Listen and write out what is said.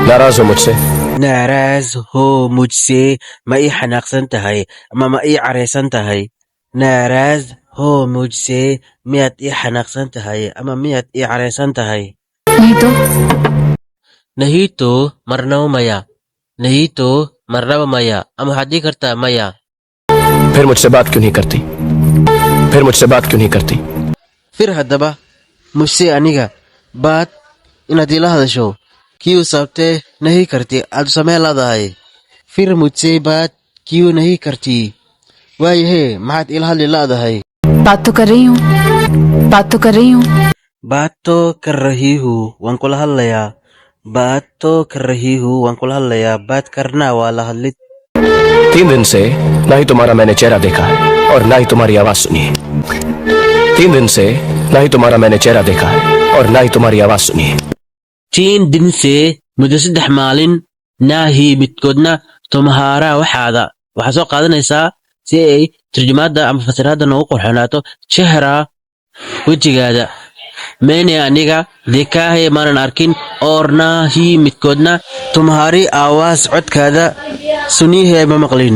नाराज हो मुझसे? नाराज हो मुझसे ma ii xanaaqsan tahay ama ma ii careysan tahay naaraas ho mujse miyaad ii xanaaqsan tahay ama miyaad ii careysan tahay नहीं तो nahito marnaba maya nahito marnaba maya ama waxaad dhihi kartaa maya फिर मुझसे बात क्यों नहीं करती? फिर मुझसे बात क्यों नहीं करती? fir haddaba mujse aniga baad inaad ila hadasho kiu sababtee nahi karti aad samee leedahay fir mujse baad kiu nahi karti waayahee maxaad ila hadli leedahay बात तो कर रही हूँ बात तो कर रही हूँ baad to kar rahi hu waan kula hadlayaa baad to kar rahi hu waan kula hadlayaa baad karnaa waa la hadlid 3 दिन से ना ही तुम्हारा मैंने चेहरा देखा है और ना ही तुम्हारी आवाज सुनी है। 3 दिन से ना ही तुम्हारा मैंने चेहरा देखा है और ना ही तुम्हारी आवाज सुनी है। 3 din see muddo 3 maalin naahi midkoodna tumhaara waxaa soo qaadanaysaa si ay turjumaada ama fasiraada noogu qurxonaato chehra wejigaada mene aniga dekaahe maanan arkin ornaahi midkoodna tumhaari aawaas codkaada suniihe ma maqlin